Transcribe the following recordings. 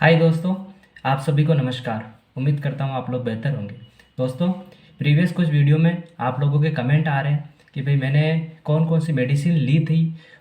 हाय दोस्तों, आप सभी को नमस्कार। उम्मीद करता हूँ आप लोग बेहतर होंगे। दोस्तों, प्रीवियस कुछ वीडियो में आप लोगों के कमेंट आ रहे हैं कि भाई मैंने कौन कौन सी मेडिसिन ली थी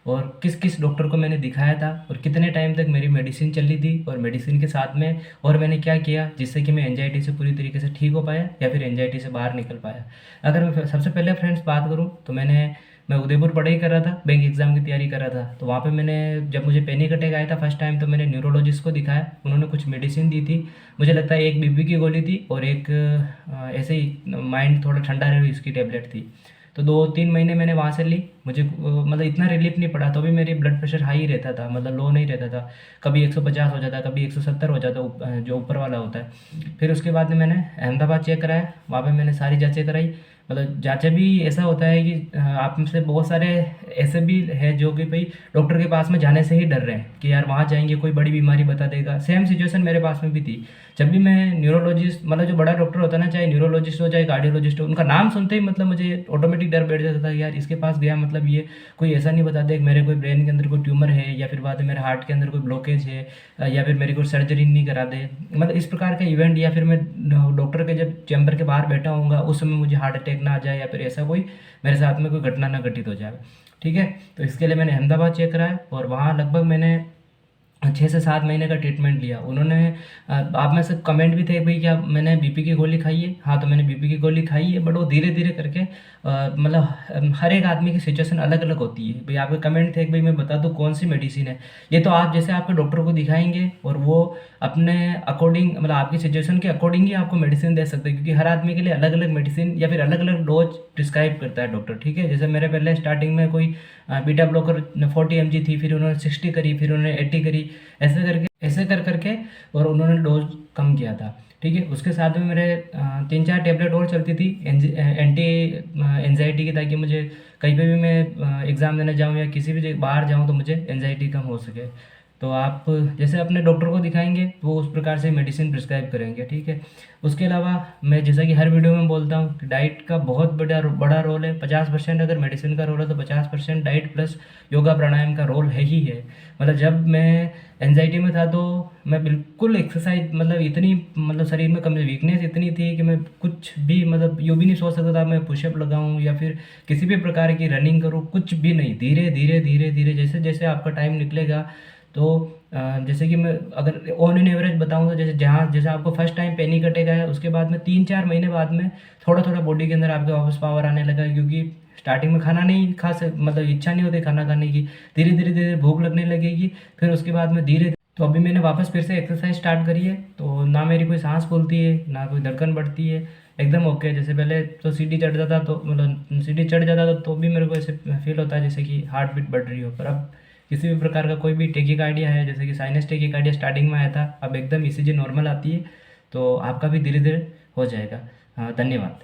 और किस किस डॉक्टर को मैंने दिखाया था और कितने टाइम तक मेरी मेडिसिन चली थी और मेडिसिन के साथ में और मैंने क्या किया जिससे कि मैं एंजाइटी से पूरी तरीके से ठीक हो पाया या फिर एंजाइटी से बाहर निकल पाया। अगर मैं सबसे पहले फ्रेंड्स बात करूँ तो मैं उदयपुर पढ़ाई कर रहा था, बैंक एग्ज़ाम की तैयारी कर रहा था। तो वहाँ पे मैंने जब मुझे पैनिक अटैक आया था फर्स्ट टाइम तो मैंने न्यूरोलॉजिस्ट को दिखाया। उन्होंने कुछ मेडिसिन दी थी। मुझे लगता है एक बीपी की गोली थी और एक ऐसे ही माइंड थोड़ा ठंडा रहे इसकी टेबलेट थी। तो 2-3 महीने मैंने वहाँ से ली। मुझे मतलब इतना रिलीफ नहीं पड़ा, तो भी मेरी ब्लड प्रेशर हाई रहता था, मतलब लो नहीं रहता था। कभी 150 हो जाता, कभी 170 हो जाता, जो ऊपर वाला होता है। फिर उसके बाद में मैंने अहमदाबाद चेक कराया। वहाँ पे मैंने सारी जाँचें कराई। मतलब जाँचें भी ऐसा होता है कि आप में से बहुत सारे ऐसे भी है जो कि भाई डॉक्टर के पास में जाने से ही डर रहे हैं कि यार वहाँ जाएंगे कोई बड़ी बीमारी बता देगा। सेम सिचुएशन मेरे पास में भी थी। जब भी मैं न्यूरोलॉजिस्ट, मतलब जो बड़ा डॉक्टर होता है ना, चाहे न्यूरोलॉजिस्ट हो चाहे कार्डियोलॉजिस्ट हो, उनका नाम सुनते ही मतलब मुझे ऑटोमेटिक डर बैठ जाता था कि यार इसके पास गया मतलब ये कोई ऐसा नहीं बता दे कि मेरे कोई ब्रेन के अंदर कोई ट्यूमर है या फिर बाद में मेरे हार्ट के अंदर कोई ब्लॉकेज है या फिर मेरी कोई सर्जरी नहीं करा दे। मतलब इस प्रकार का इवेंट, या फिर मैं डॉक्टर के जब चैम्बर के बाहर बैठा होऊंगा उस समय मुझे हार्ट अटैक ना आ जाए या फिर ऐसा कोई मेरे साथ में कोई घटना ना घटित हो जाए। ठीक है, तो इसके लिए मैंने अहमदाबाद चेक कराया और वहाँ लगभग मैंने 6 से 7 महीने का ट्रीटमेंट लिया। उन्होंने आप में से कमेंट भी थे भाई क्या मैंने बीपी की गोली खाई है। हाँ, तो मैंने बीपी की गोली खाई है, बट वो धीरे धीरे करके मतलब हर एक आदमी की सिचुएशन अलग अलग होती है। भाई आपके कमेंट थे कि भाई मैं बता दूँ कौन सी मेडिसिन है। ये तो आप जैसे आपके डॉक्टर को दिखाएंगे और वो अपने अकॉर्डिंग, मतलब आपकी सिचुएशन के अकॉर्डिंग ही आपको मेडिसिन दे सकते हैं, क्योंकि हर आदमी के लिए अलग अलग मेडिसिन या फिर अलग अलग डोज प्रिस्क्राइब करता है डॉक्टर। ठीक है, जैसे मेरे पहले स्टार्टिंग में कोई बीटा ब्लॉकर 40 mg थी, फिर उन्होंने 60 करी, फिर उन्होंने 80 करी, ऐसे कर करके और उन्होंने डोज कम किया था। ठीक है, उसके साथ में मेरे 3-4 टैबलेट और चलती थी एंटी एंजाइटी की, ताकि मुझे कहीं पे भी मैं एग्ज़ाम देने जाऊँ या किसी भी जगह बाहर जाऊँ तो मुझे एंजाइटी कम हो सके। तो आप जैसे अपने डॉक्टर को दिखाएंगे वो उस प्रकार से मेडिसिन प्रिस्क्राइब करेंगे। ठीक है, उसके अलावा मैं जैसा कि हर वीडियो में बोलता हूँ कि डाइट का बहुत बड़ा बड़ा रोल है। 50% अगर मेडिसिन का रोल है तो 50% डाइट प्लस योगा प्राणायाम का रोल है ही है। मतलब जब मैं एनजाइटी में था तो मैं बिल्कुल एक्सरसाइज, मतलब इतनी, मतलब शरीर में कम वीकनेस इतनी थी कि मैं कुछ भी, मतलब यूँ भी नहीं सोच सकता था मैं पुशअप लगाऊं या फिर किसी भी प्रकार की रनिंग करूं, कुछ भी नहीं। धीरे धीरे धीरे धीरे जैसे जैसे आपका टाइम निकलेगा तो जैसे कि मैं अगर ऑन एन एवरेज बताऊं तो जैसे आपको फर्स्ट टाइम पैनिक अटैक आया उसके बाद में 3-4 महीने बाद में थोड़ा थोड़ा बॉडी के अंदर आपके वापस पावर आने लगा, क्योंकि स्टार्टिंग में खाना नहीं खा सक, मतलब इच्छा नहीं होती खाना खाने की। धीरे धीरे धीरे भूख लगने लगेगी, फिर उसके बाद में धीरे, तो अभी मैंने वापस फिर से एक्सरसाइज स्टार्ट करी है तो ना मेरी कोई सांस फूलती है ना कोई धड़कन बढ़ती है, एकदम ओके। जैसे पहले तो सीढ़ी चढ़ जाता तो, मतलब सीढ़ी चढ़ जाता तो भी मेरे को ऐसे फील होता है जैसे कि हार्ट बीट बढ़ रही हो, पर अब किसी भी प्रकार का कोई भी टेकिकार्डिया है, जैसे कि साइनस टेकिकार्डिया स्टार्टिंग में आया था, अब एकदम ईसीजी नॉर्मल आती है। तो आपका भी धीरे धीरे हो जाएगा। हाँ, धन्यवाद।